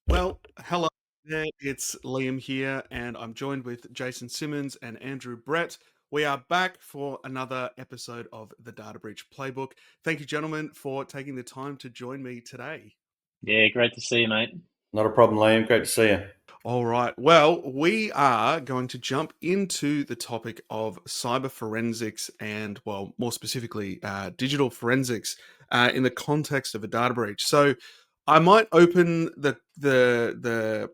Well, hello there. It's Liam here, and I'm joined with Jason Simmons and Andrew Brett. We are back for another episode of the Data Breach Playbook. Thank you, gentlemen, for taking the time to join me today. Yeah, great to see you, mate. Not a problem, Liam. Great to see you. All right. Well, we are going to jump into the topic of cyber forensics and, well, more specifically, digital forensics in the context of a data breach. So, I might open the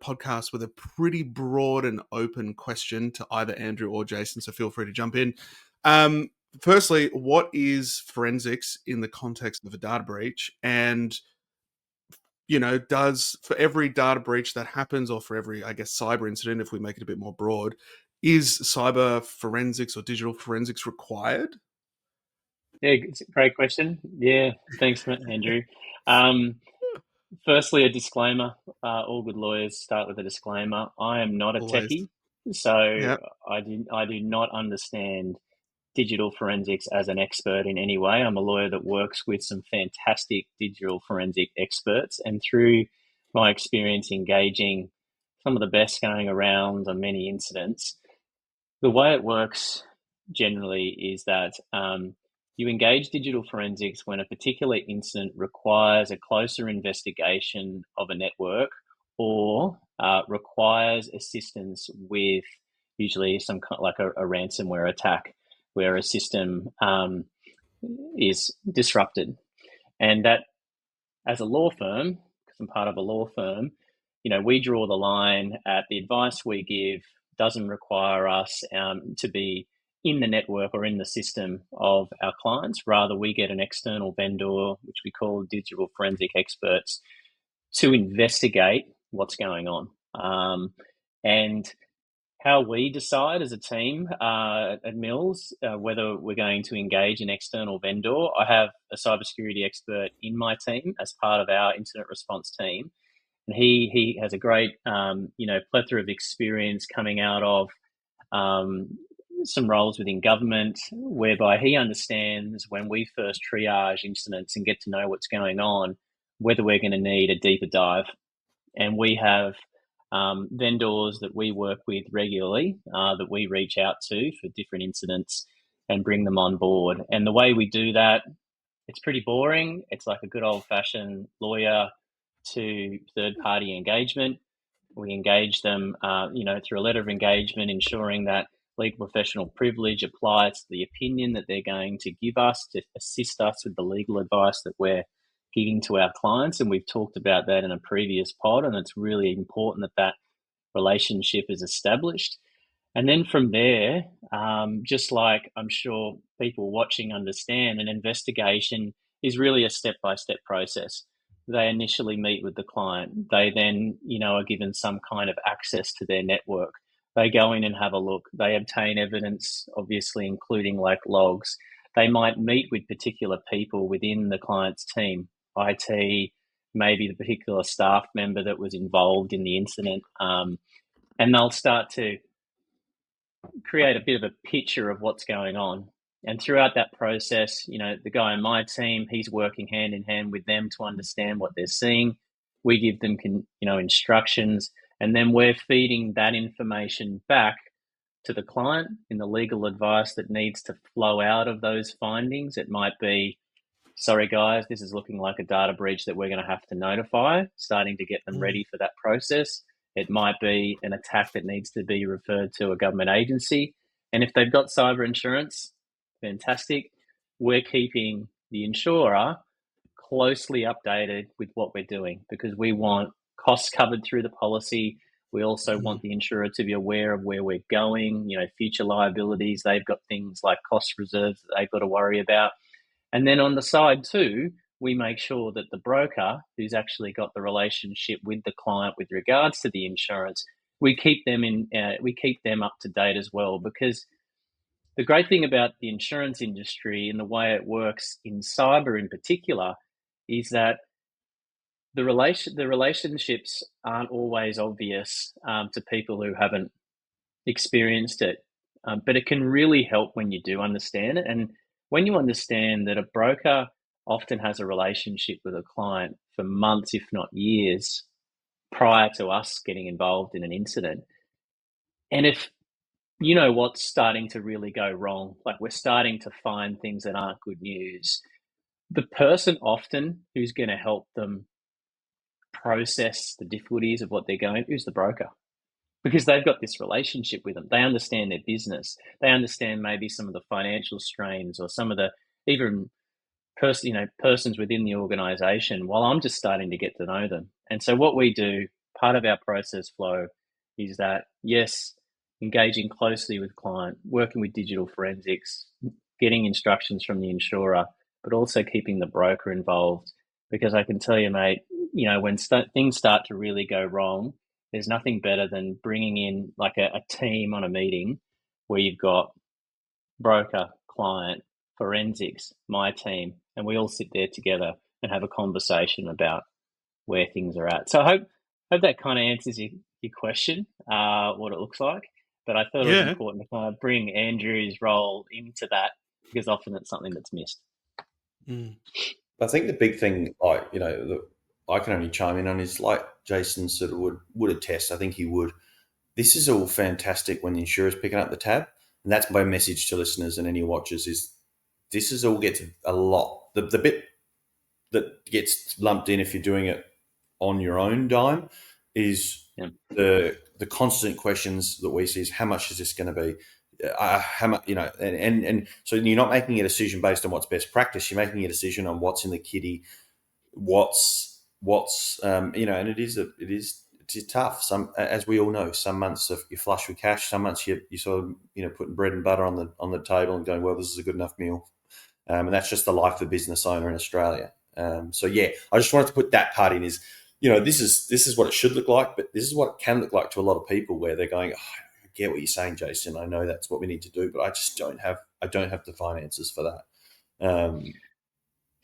podcast with a pretty broad and open question to either Andrew or Jason. So, feel free to jump in. Um, Firstly, what is forensics in the context of a data breach? And does for every data breach that happens, or for every, I guess, cyber incident, if we make it a bit more broad, is cyber forensics or digital forensics required? Yeah, it's a great question. Yeah, thanks, Andrew. Um, Firstly, a disclaimer. All good lawyers start with a disclaimer. I am not a Always. techie, so Yeah. I do not understand digital forensics as an expert in any way. I'm a lawyer that works with some fantastic digital forensic experts, and through my experience engaging some of the best going around on many incidents, the way it works generally is that you engage digital forensics when a particular incident requires a closer investigation of a network or requires assistance with usually some kind of like a ransomware attack where a system is disrupted. And that, as a law firm, because I'm part of a law firm, we draw the line at the advice we give doesn't require us to be in the network or in the system of our clients. Rather, we get an external vendor, which we call digital forensic experts, to investigate what's going on. And how we decide as a team at Mills whether we're going to engage an external vendor. I have a cybersecurity expert in my team as part of our incident response team, and he has a great plethora of experience coming out of um, some roles within government, whereby he understands when we first triage incidents and get to know what's going on, whether we're going to need a deeper dive. And we have vendors that we work with regularly that we reach out to for different incidents and bring them on board. And the way we do that, it's pretty boring. It's like a good old fashioned lawyer to third party engagement. We engage them, through a letter of engagement, ensuring that legal professional privilege applies to the opinion that they're going to give us to assist us with the legal advice that we're giving to our clients. And we've talked about that in a previous pod, and it's really important that that relationship is established. And then from there, just like I'm sure people watching understand, an investigation is really a step by step process. They initially meet with the client. They then, are given some kind of access to their network. They go in and have a look. They obtain evidence, obviously, including like logs. They might meet with particular people within the client's team, IT, maybe the particular staff member that was involved in the incident. And they'll start to create a bit of a picture of what's going on. And throughout that process, the guy on my team, he's working hand in hand with them to understand what they're seeing. We give them, instructions, and then we're feeding that information back to the client in the legal advice that needs to flow out of those findings. It might be, sorry guys, this is looking like a data breach that we're going to have to notify, starting to get them Mm. ready for that process. It might be an attack that needs to be referred to a government agency. And if they've got cyber insurance, fantastic. We're keeping the insurer closely updated with what we're doing because we want costs covered through the policy. We also want Mm. the insurer to be aware of where we're going, future liabilities. They've got things like cost reserves that they've got to worry about. And then on the side too, we make sure that the broker who's actually got the relationship with the client with regards to the insurance, we keep them up to date as well. Because the great thing about the insurance industry and the way it works in cyber in particular is that the relationships aren't always obvious to people who haven't experienced it. But it can really help when you do understand it. And when you understand that a broker often has a relationship with a client for months, if not years, prior to us getting involved in an incident. And if you know what's starting to really go wrong, like we're starting to find things that aren't good news, the person often who's going to help them process the difficulties of what they're going through is the broker, because they've got this relationship with them. They understand their business. They understand maybe some of the financial strains or some of the even persons within the organization, while I'm just starting to get to know them. And so what we do, part of our process flow is that, yes, engaging closely with client, working with digital forensics, getting instructions from the insurer, but also keeping the broker involved. Because I can tell you, mate, when things start to really go wrong, there's nothing better than bringing in like a team on a meeting where you've got broker, client, forensics, my team, and we all sit there together and have a conversation about where things are at. So I hope that kind of answers your question, what it looks like. But I thought it was Yeah. important to kind of bring Andrew's role into that, because often it's something that's missed. Mm. I think the big thing, that I can only chime in on is like Jason sort of would attest. I think he would. This is all fantastic when the insurer's picking up the tab, and that's my message to listeners and any watchers is this is all gets a lot. The bit that gets lumped in if you're doing it on your own dime is Yeah. the constant questions that we see is how much is this going to be? How much, and so you're not making a decision based on what's best practice. You're making a decision on what's in the kitty, and it is tough. Some, as we all know, some months you're flush with cash. Some months you sort of putting bread and butter on the table and going, well, this is a good enough meal, and that's just the life of a business owner in Australia. So yeah, I just wanted to put that part in. Is this is what it should look like, but this is what it can look like to a lot of people where they're going, oh, I get what you're saying, Jason. I know that's what we need to do, but I just don't have the finances for that.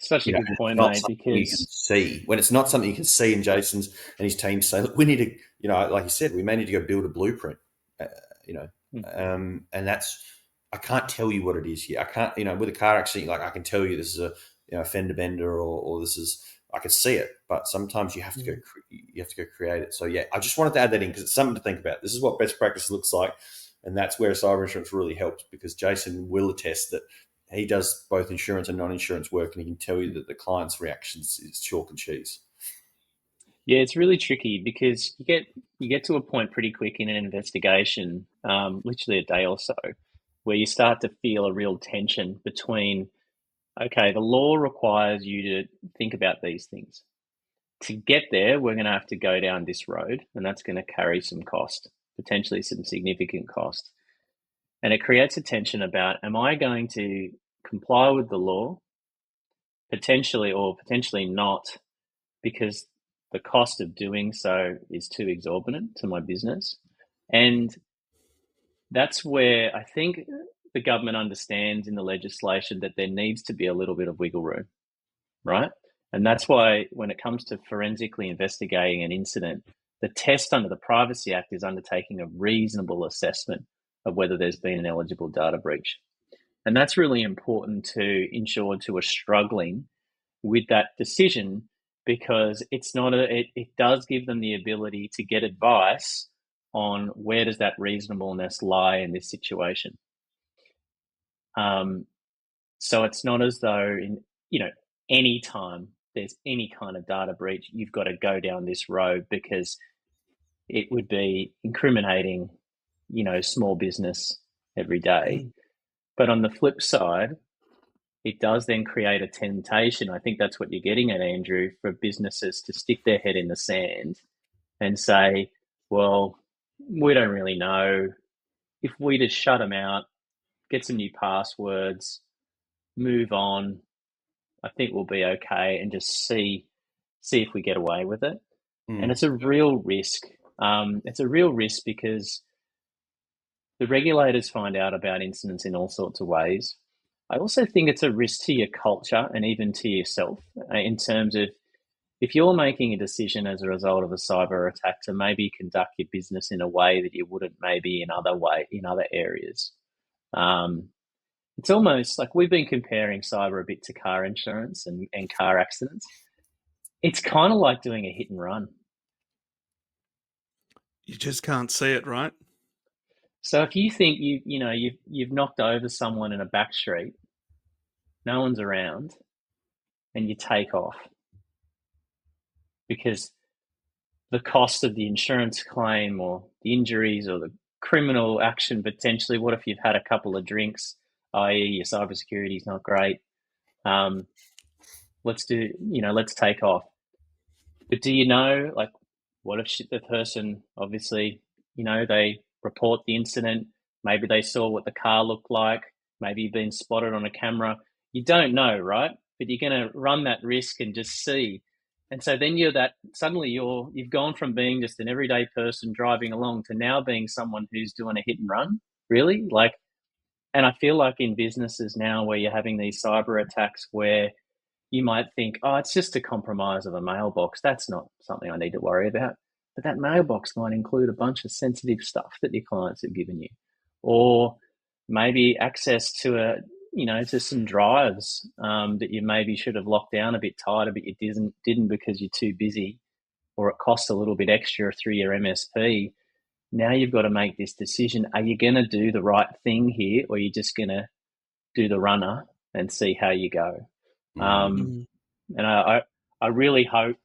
Such a good point, Not mate, something you can because see. When it's not something you can see, and Jason's and his team say, look, we need to, like you said, we may need to go build a blueprint, and that's, I can't tell you what it is yet. I can't, with a car accident, like I can tell you this is a fender bender or this is, I can see it, but sometimes you have to go create it. So yeah, I just wanted to add that in because it's something to think about. This is what best practice looks like. And that's where cyber insurance really helps, because Jason will attest that he does both insurance and non-insurance work, and he can tell you that the client's reactions is chalk and cheese. yeah, it's really tricky because you get to a point pretty quick in an investigation, literally a day or so, where you start to feel a real tension between, okay, the law requires you to think about these things. To get there, we're going to have to go down this road, and that's going to carry some cost, potentially some significant cost. And it creates a tension about, am I going to comply with the law, potentially or potentially not, because the cost of doing so is too exorbitant to my business? And that's where I think the government understands in the legislation that there needs to be a little bit of wiggle room, right? And that's why when it comes to forensically investigating an incident, the test under the Privacy Act is undertaking a reasonable assessment of whether there's been an eligible data breach. And that's really important to insurers who are struggling with that decision, because it does give them the ability to get advice on where does that reasonableness lie in this situation. So it's not as though any time there's any kind of data breach, you've got to go down this road, because it would be incriminating, small business every day. But on the flip side, it does then create a temptation. I think that's what you're getting at, Andrew, for businesses to stick their head in the sand and say, well, we don't really know. If we just shut them out, get some new passwords, move on, I think we'll be okay, and just see if we get away with it. And it's a real risk. It's a real risk because the regulators find out about incidents in all sorts of ways. I also think it's a risk to your culture and even to yourself, in terms of if you're making a decision as a result of a cyber attack to maybe conduct your business in a way that you wouldn't maybe in other areas. It's almost like we've been comparing cyber a bit to car insurance and car accidents. It's kind of like doing a hit and run. You just can't see it, right? So if you think you've knocked over someone in a back street, no one's around, and you take off because the cost of the insurance claim or the injuries or the criminal action potentially. What if you've had a couple of drinks, i.e., your cybersecurity is not great? Let's take off. But do you know, like, what if the person obviously, they report the incident, maybe they saw what the car looked like, maybe you've been spotted on a camera. You don't know, right? But you're going to run that risk and just see. And so then you've gone from being just an everyday person driving along to now being someone who's doing a hit and run, really. And I feel like in businesses now where you're having these cyber attacks where you might think, oh, it's just a compromise of a mailbox. That's not something I need to worry about. But that mailbox might include a bunch of sensitive stuff that your clients have given you, or maybe access to to some drives that you maybe should have locked down a bit tighter, but you didn't because you're too busy, or it costs a little bit extra through your MSP. Now you've got to make this decision. Are you going to do the right thing here, or are you just going to do the runner and see how you go? And I really hope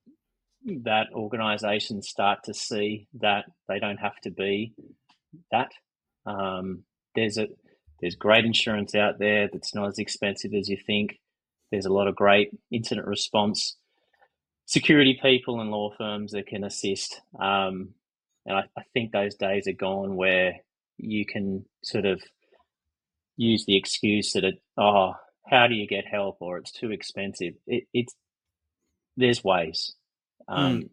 that organisations start to see that they don't have to be that. There's great insurance out there that's not as expensive as you think. There's a lot of great incident response security people and law firms that can assist. And I think those days are gone where you can sort of use the excuse that how do you get help, or it's too expensive. There's ways.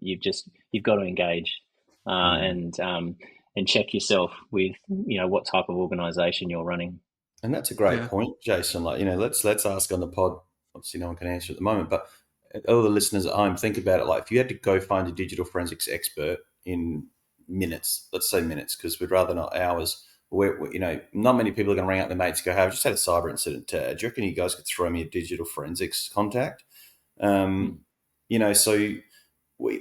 You've got to engage and check yourself with what type of organisation you're running. And that's a great point, Jason. Like, let's ask on the pod. Obviously, no one can answer at the moment, but all the listeners at home, think about it. Like, if you had to go find a digital forensics expert in minutes, let's say minutes, because we'd rather not hours. Not many people are going to ring up their mates and go, "Hey, I've just had a cyber incident. Do you reckon you guys could throw me a digital forensics contact?" So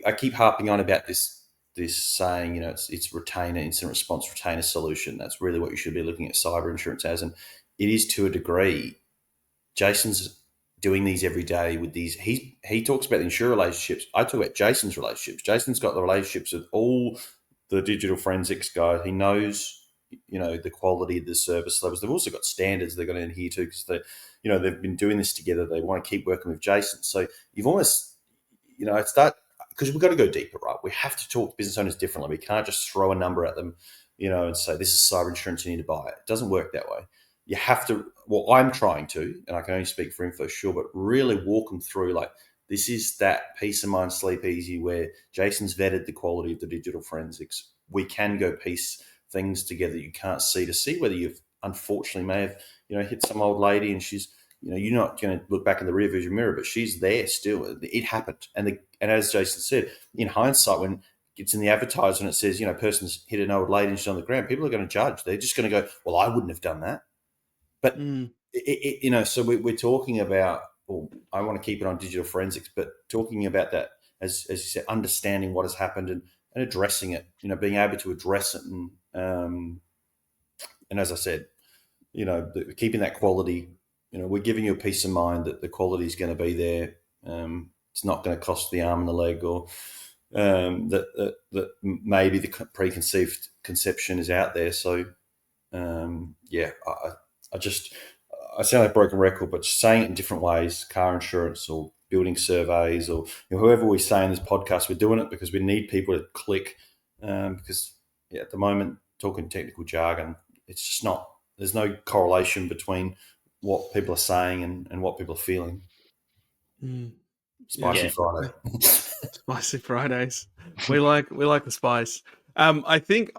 I keep harping on about this saying, it's retainer, incident response retainer solution. That's really what you should be looking at cyber insurance as, and it is to a degree. Jason's doing these every day with these. He talks about the insurer relationships. I talk about Jason's relationships. Jason's got the relationships with all the digital forensics guys. He knows, the quality of the service levels. They've also got standards they're going to adhere to because they've been doing this together. They want to keep working with Jason. So you've almost, it's that, because we've got to go deeper, right? We have to talk to business owners differently. We can't just throw a number at them, and say, this is cyber insurance, you need to buy it. It doesn't work that way. You have to, I'm trying to, and I can only speak for Infosure, but really walk them through, like, this is that peace of mind, sleep easy, where Jason's vetted the quality of the digital forensics. We can go piece things together you can't see to see whether you've unfortunately may have, hit some old lady and she's, you're not going to look back in the rear vision mirror, but she's there still. It happened. And as Jason said, in hindsight, when it's in the advertisement, it says, person's hit an old lady and she's on the ground, people are going to judge. They're just going to go, well, I wouldn't have done that. But, so we're talking about, well, I want to keep it on digital forensics, but talking about that, as you said, understanding what has happened and addressing it, being able to address it. And as I said, keeping that quality, we're giving you a peace of mind that the quality is going to be there. It's not going to cost the arm and the leg, or that maybe the preconceived conception is out there. So, I sound like a broken record, but just saying it in different ways, car insurance or building surveys, or whoever we say in this podcast, we're doing it because we need people to click. Because at the moment, talking technical jargon, it's just not. There's no correlation between what people are saying and what people are feeling. Spicy Friday. Spicy Fridays. We like the spice. I think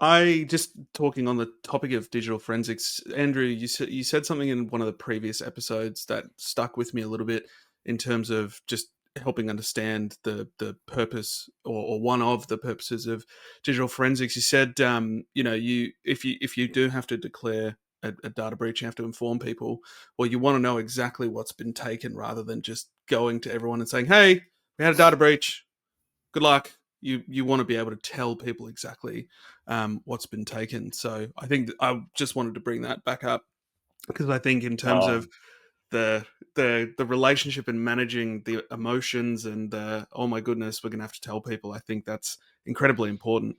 just talking on the topic of digital forensics, Andrew, you said something in one of the previous episodes that stuck with me a little bit in terms of just helping understand the purpose or one of the purposes of digital forensics. You said, if you do have to declare a data breach, you have to inform people, or you want to know exactly what's been taken rather than just going to everyone and saying, hey, we had a data breach. Good luck. you want to be able to tell people exactly what's been taken. So I think I just wanted to bring that back up, because I think in terms of the relationship and managing the emotions and oh my goodness, we're gonna have to tell people, I think that's incredibly important.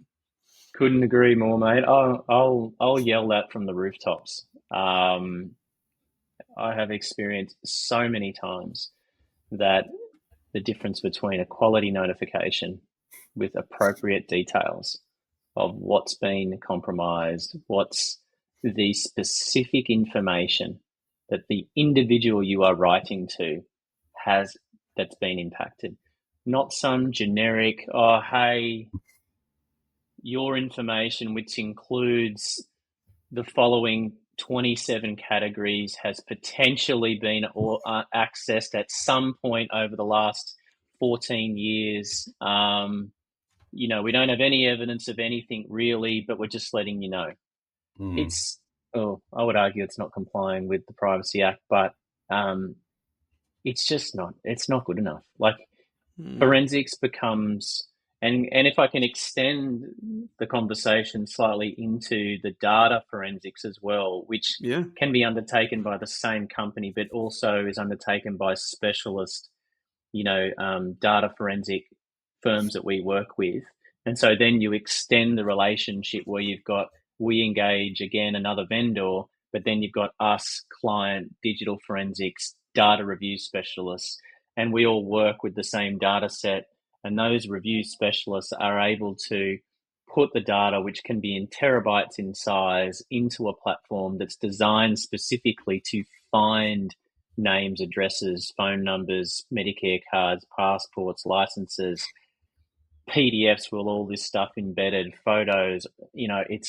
Couldn't agree more, mate. I'll yell that from the rooftops. I have experienced so many times that the difference between a quality notification with appropriate details of what's been compromised, what's the specific information that the individual you are writing to has that's been impacted. Not some generic, oh, hey, your information, which includes the following 27 categories, has potentially been accessed at some point over the last 14 years. We don't have any evidence of anything really, but we're just letting you know. It's, I would argue it's not complying with the Privacy Act, but it's not good enough. Like, forensics becomes, and if I can extend the conversation slightly into the data forensics as well, which can be undertaken by the same company, but also is undertaken by specialist, data forensic firms that we work with. And so then you extend the relationship where we engage again another vendor, but then you've got us, client, digital forensics, data review specialists, and we all work with the same data set. And those review specialists are able to put the data, which can be in terabytes in size, into a platform that's designed specifically to find names, addresses, phone numbers, Medicare cards, passports, licenses, PDFs with all this stuff embedded, photos. It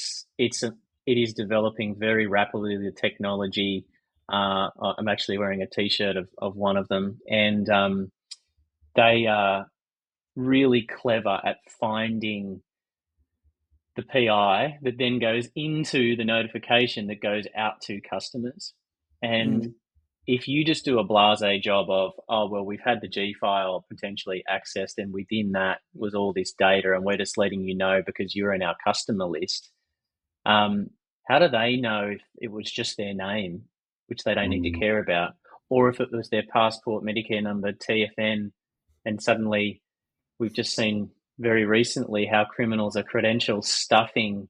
is developing very rapidly, the technology. I'm actually wearing a T-shirt of one of them, and they are really clever at finding the PI that then goes into the notification that goes out to customers. And if you just do a blasé job of, oh, well, we've had the G file potentially accessed, and within that was all this data, and we're just letting you know because you're in our customer list, how do they know if it was just their name, which they don't need to care about, or if it was their passport, Medicare number, TFN, and suddenly we've just seen very recently how criminals are credential stuffing,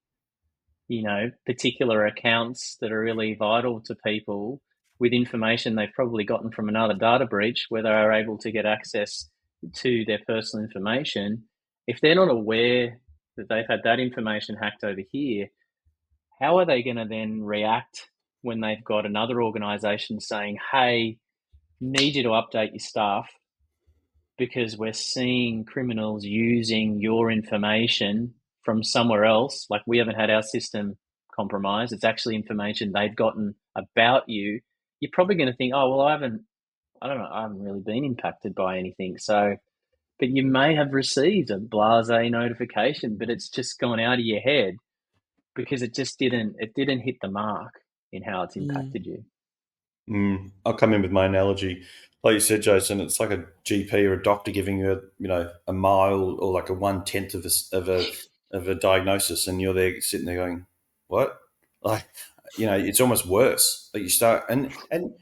particular accounts that are really vital to people with information they've probably gotten from another data breach where they are able to get access to their personal information. If they're not aware that they've had that information hacked over here, how are they going to then react when they've got another organization saying, hey, need you to update your stuff because we're seeing criminals using your information from somewhere else? Like, we haven't had our system compromised. It's actually information they've gotten about you. You're probably going to think, oh, well, I haven't really been impacted by anything. So, but you may have received a blasé notification, but it's just gone out of your head because it didn't hit the mark in how it's impacted you. I'll come in with my analogy. Like you said, Jason, it's like a GP or a doctor giving you a mile or like a 1/10 of a diagnosis, and you're there sitting there going, "What?" Like, it's almost worse. Like, you start, and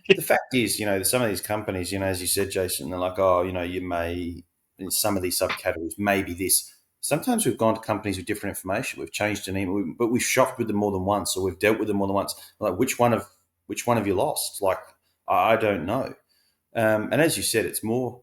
the fact is, some of these companies, as you said, Jason, they're like, "Oh, you may in some of these subcategories, maybe this." Sometimes we've gone to companies with different information. We've changed the name, but we've shopped with them more than once, or we've dealt with them more than once. Like, which one have you lost? Like, I don't know. And as you said, it's more,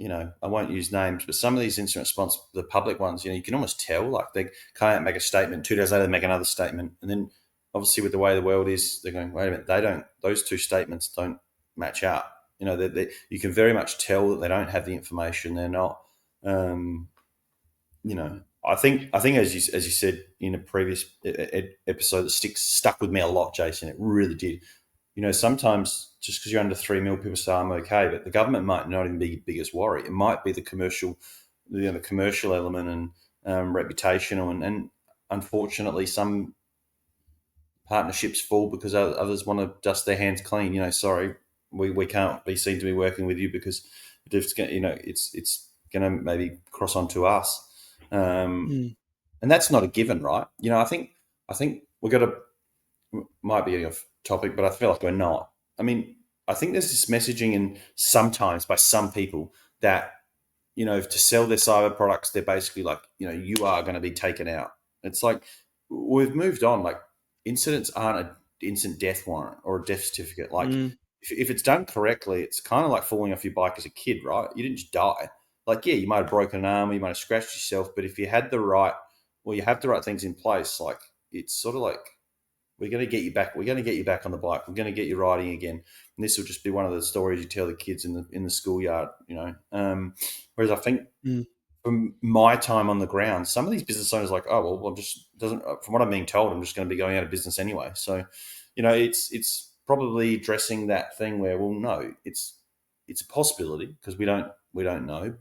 I won't use names, but some of these incident response, the public ones, you can almost tell, like, they can't make a statement. 2 days later, they make another statement. And then obviously with the way the world is, they're going, wait a minute, those two statements don't match up. You can very much tell that they don't have the information. They're not, I think as you said in a previous episode, that stuck with me a lot, Jason. It really did. Sometimes just because you're under 3 mil, people say I'm okay, but the government might not even be your biggest worry. It might be the commercial element and reputational, and unfortunately, some partnerships fall because others want to dust their hands clean. Sorry, we can't be seen to be working with you because it's going to maybe cross onto us. And that's not a given, right? I think we've got to, might be off topic, but I feel like we're not. I mean, I think there's this messaging, and sometimes by some people that, to sell their cyber products, they're basically like, you are going to be taken out. It's like, we've moved on. Like, incidents aren't an instant death warrant or a death certificate. Like, if it's done correctly, it's kind of like falling off your bike as a kid, right? You didn't just die. Like, yeah, you might have broken an arm, you might have scratched yourself, but if you had the right, you have the right things in place, like, it's sort of like, we're going to get you back. We're going to get you back on the bike. We're going to get you riding again. And this will just be one of the stories you tell the kids in the schoolyard, Whereas I think from my time on the ground, some of these business owners are like, oh, well, from what I'm being told, I'm just going to be going out of business anyway. So, it's probably addressing that thing where, well, no, it's a possibility, because we don't know,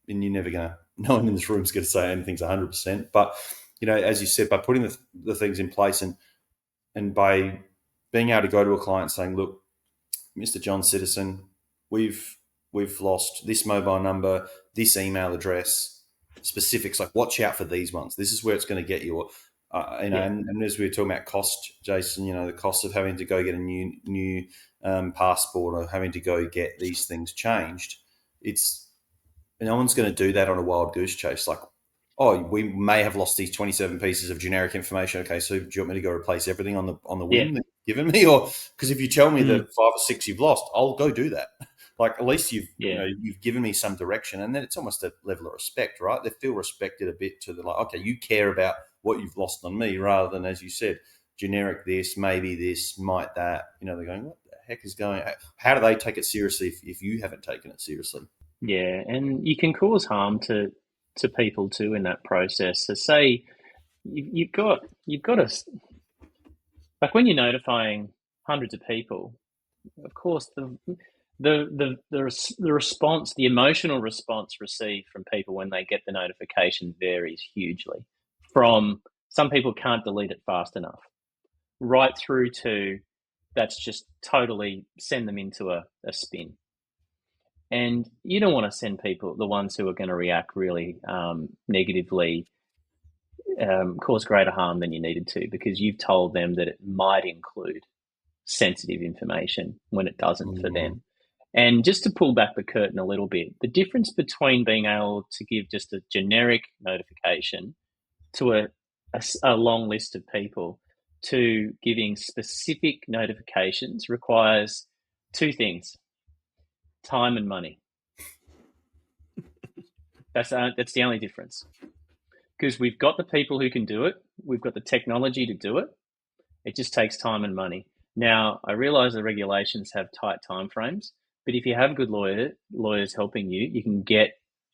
and you're never going to, no one in this room is going to say anything's 100%. But, as you said, by putting the things in place, and by being able to go to a client saying, look, Mr. John Citizen, we've lost this mobile number, this email address, specifics, like, watch out for these ones. This is where it's going to get you. And as we were talking about cost, Jason, the cost of having to go get a new passport, or having to go get these things changed, no one's going to do that on a wild goose chase. Like, oh, we may have lost these 27 pieces of generic information. Okay, so do you want me to go replace everything on the whim that you've given me? Or, because if you tell me the 5 or 6 you've lost, I'll go do that. Like, at least you've given me some direction, and then it's almost a level of respect, right? They feel respected a bit, to the, like, okay, you care about what you've lost on me, rather than, as you said, generic this, maybe this, might that. They're going, what the heck is going? How do they take it seriously if you haven't taken it seriously? Yeah, and you can cause harm to people too in that process. So, say you've got a, like, when you're notifying hundreds of people, of course the response, the emotional response received from people when they get the notification varies hugely. From some people can't delete it fast enough, right through to that's just totally send them into a spin. And you don't want to send people, the ones who are going to react really negatively, cause greater harm than you needed to, because you've told them that it might include sensitive information when it doesn't for them. And just to pull back the curtain a little bit, the difference between being able to give just a generic notification to a long list of people to giving specific notifications requires two things: time and money. That's the only difference. Because we've got the people who can do it. We've got the technology to do it. It just takes time and money. Now, I realize the regulations have tight timeframes, but if you have good lawyers helping you,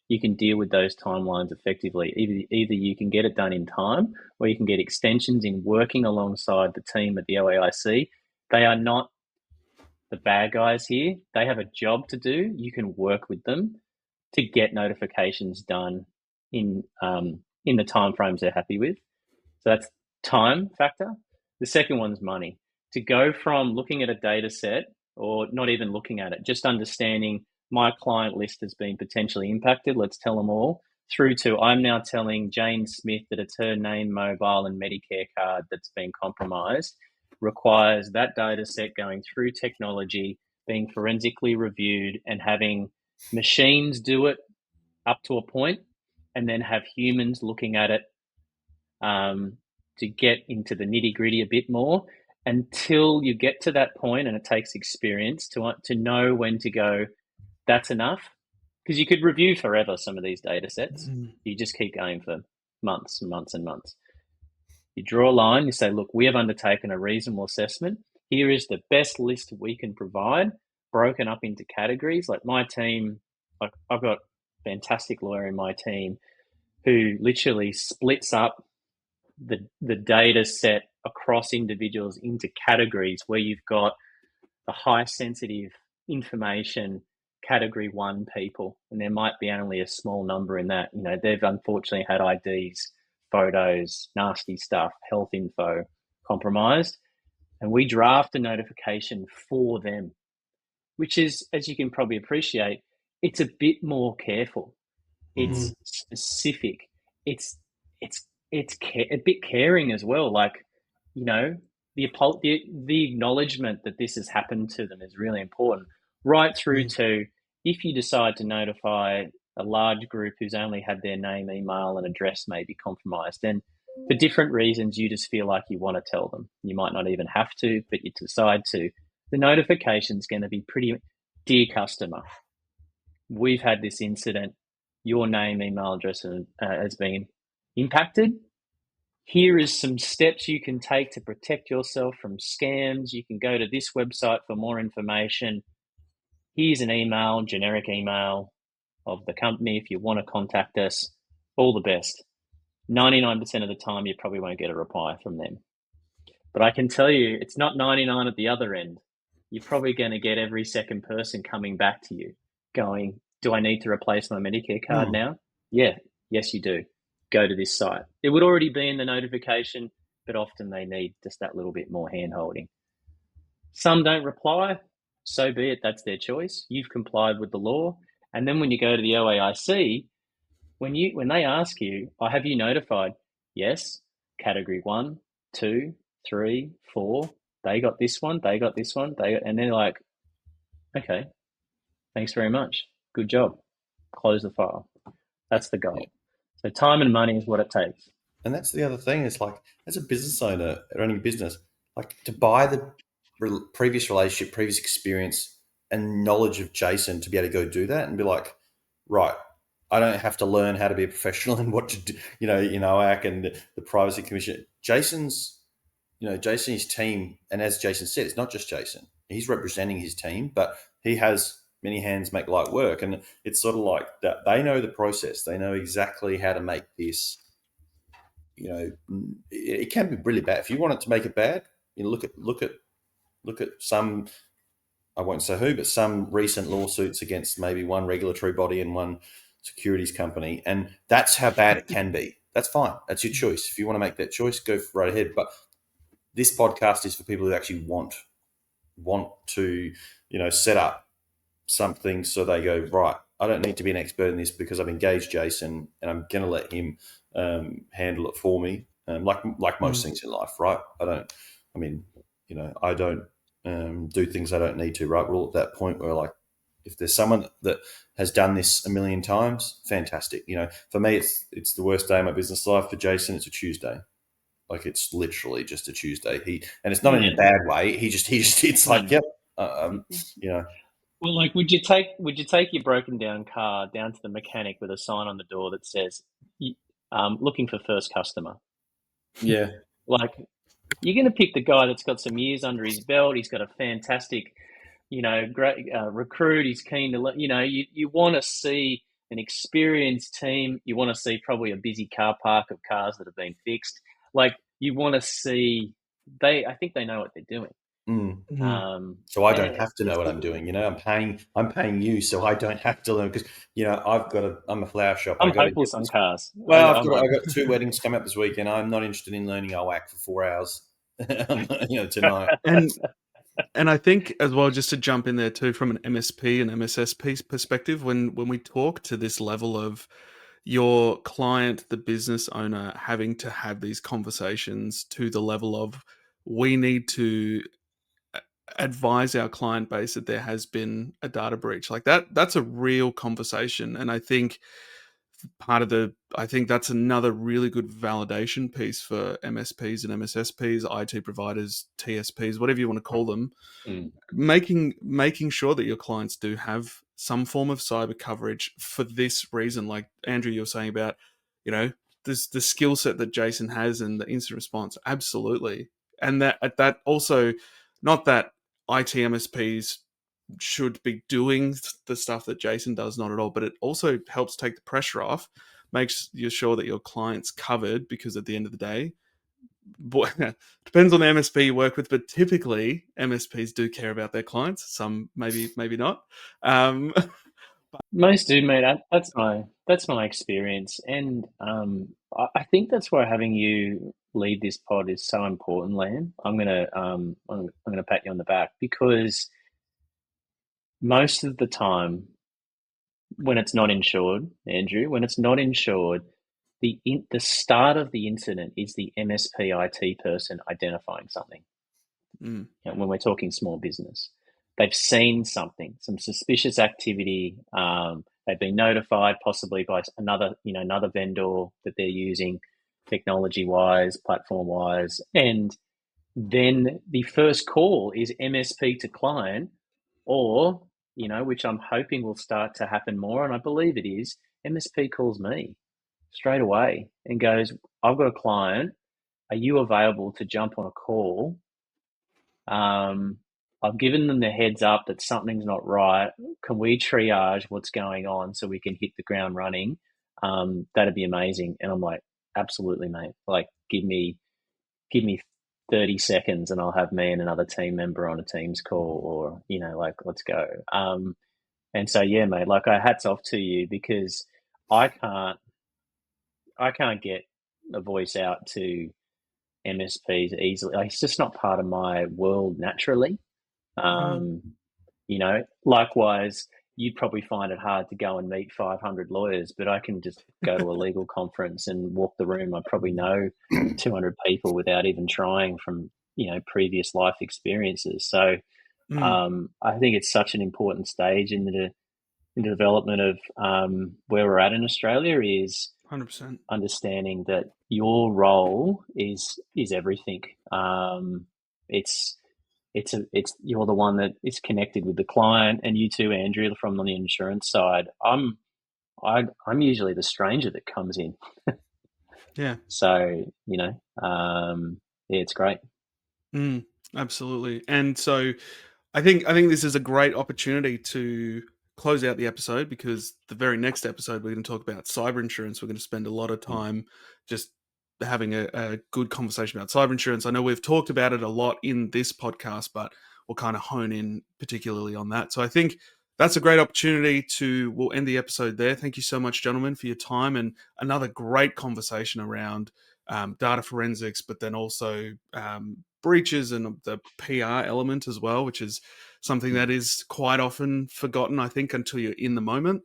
you can deal with those timelines effectively. Either you can get it done in time, or you can get extensions in working alongside the team at the OAIC. They are not the bad guys here. They have a job to do. You can work with them to get notifications done in the timeframes they're happy with. So that's time factor. The second one's money. To go from looking at a data set, or not even looking at it, just understanding my client list has been potentially impacted, let's tell them all, through to I'm now telling Jane Smith that it's her name, mobile and Medicare card that's been compromised, requires that data set going through technology, being forensically reviewed, and having machines do it up to a point, and then have humans looking at it to get into the nitty gritty a bit more, until you get to that point, and it takes experience to know when to go, that's enough. Because you could review forever some of these data sets. You just keep going for months and months and months. You draw a line, you say, look, we have undertaken a reasonable assessment. Here is the best list we can provide, broken up into categories. Like my team, I've got a fantastic lawyer in my team who literally splits up the data set across individuals into categories, where you've got the high sensitive information category 1 people, and there might be only a small number in that. They've unfortunately had IDs, photos, nasty stuff, health info compromised, and we draft a notification for them, which is, as you can probably appreciate, it's a bit more careful. It's specific. it's a bit caring as well. Like, you know, the acknowledgement that this has happened to them is really important. Right through to if you decide to notify a large group who's only had their name, email, and address may be compromised, then for different reasons, you just feel like you want to tell them. You might not even have to, but you decide to. The notification's going to be pretty, dear customer, we've had this incident. Your name, email address has been impacted. Here is some steps you can take to protect yourself from scams. You can go to this website for more information. Here's an email, generic email of the company if you want to contact us. All the best. 99% of the time, you probably won't get a reply from them. But I can tell you, it's not 99 at the other end. You're probably going to get every second person coming back to you going, do I need to replace my Medicare card now? Yeah, yes, you do. Go to this site. It would already be in the notification, but often they need just that little bit more hand holding. Some don't reply. So be it. That's their choice. You've complied with the law. And then when you go to the OAIC, when they ask you, oh, have you notified? Yes. Category 1, 2, 3, 4. They got this one. They got this one. And they're like, okay, thanks very much. Good job. Close the file. That's the goal. So time and money is what it takes. And that's the other thing. It's like, as a business owner running a business, like to buy the previous relationship, previous experience, and knowledge of Jason to be able to go do that and be like, right, I don't have to learn how to be a professional and what to do, in OAC and the Privacy Commission. Jason's, Jason, his team, and as Jason said, it's not just Jason. He's representing his team, but he has many hands make light work. And it's sort of like that. They know the process. They know exactly how to make this, it can be really bad. If you want it to make it bad, look at some, I won't say who, but some recent lawsuits against maybe one regulatory body and one securities company. And that's how bad it can be. That's fine. That's your choice. If you want to make that choice, go right ahead. But this podcast is for people who actually want to, set up something so they go, right, I don't need to be an expert in this because I've engaged Jason and I'm going to let him handle it for me. Like most things in life, right? I don't do things I don't need to, right? We're all at that point where, like, if there's someone that has done this a million times, fantastic. For me, it's the worst day of my business life. For Jason, it's a Tuesday. Like, it's literally just a Tuesday. And it's not in a bad way. He just it's like, yep. Well, like, would you take your broken down car down to the mechanic with a sign on the door that says, looking for first customer? Yeah. Like, you're going to pick the guy that's got some years under his belt. He's got a fantastic, great recruit. He's keen to, you want to see an experienced team. You want to see probably a busy car park of cars that have been fixed. Like, you want to see, I think they know what they're doing. So I don't have to know what I'm doing. I'm paying you, so I don't have to learn because I'm a flower shop. I'm hopeless on cars. Well, I've got 2 weddings coming up this weekend. I'm not interested in learning OAC for 4 hours, tonight. And I think as well, just to jump in there too, from an MSP and MSSP perspective, when we talk to this level of your client, the business owner, having to have these conversations to the level of, we need to advise our client base that there has been a data breach, like that's a real conversation. And I think that's another really good validation piece for MSPs and MSSPs, IT providers, TSPs, whatever you want to call them, making sure that your clients do have some form of cyber coverage for this reason. Like Andrew, you're saying about, this the skill set that Jason has and the instant response, absolutely. And that also, not that IT MSPs should be doing the stuff that Jason does, not at all, but it also helps take the pressure off, makes you sure that your client's covered, because at the end of the day, depends on the MSP you work with, but typically MSPs do care about their clients. Some maybe not. Most do, mate. That's my experience, and I think that's why having you lead this pod is so important, Lam. I'm gonna pat you on the back, because most of the time, when it's not insured, Andrew, the start of the incident is the MSP IT person identifying something. Mm. When we're talking small business, they've seen something, some suspicious activity. They've been notified possibly by another vendor that they're using, technology wise, platform wise, and then the first call is MSP to client, or which I'm hoping will start to happen more, and I believe it is. MSP calls me straight away and goes, "I've got a client. Are you available to jump on a call?" I've given them the heads up that something's not right. Can we triage what's going on so we can hit the ground running? That'd be amazing. And I'm like, absolutely, mate. Like, give me 30 seconds and I'll have me and another team member on a Teams call, or, let's go. And so, yeah, mate, like, hats off to you, because I can't get a voice out to MSPs easily. Like, it's just not part of my world naturally. Likewise, you'd probably find it hard to go and meet 500 lawyers, but I can just go to a legal conference and walk the room. I probably know 200 people without even trying, from previous life experiences. So I think it's such an important stage in the development of where we're at in Australia, is 100%. understanding that your role is everything. It's you're the one that is connected with the client, and you too, Andrew, from on the insurance side. I'm usually the stranger that comes in. Yeah. So it's great. Absolutely. And so I think this is a great opportunity to close out the episode, because the very next episode we're going to talk about cyber insurance. We're going to spend a lot of time just having a good conversation about cyber insurance. I know we've talked about it a lot in this podcast, but we'll kind of hone in particularly on that. So I think that's a great opportunity we'll end the episode there. Thank you so much, gentlemen, for your time, and another great conversation around data forensics, but then also breaches and the PR element as well, which is something that is quite often forgotten, I think, until you're in the moment.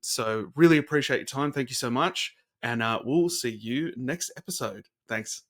So really appreciate your time. Thank you so much. And we'll see you next episode. Thanks.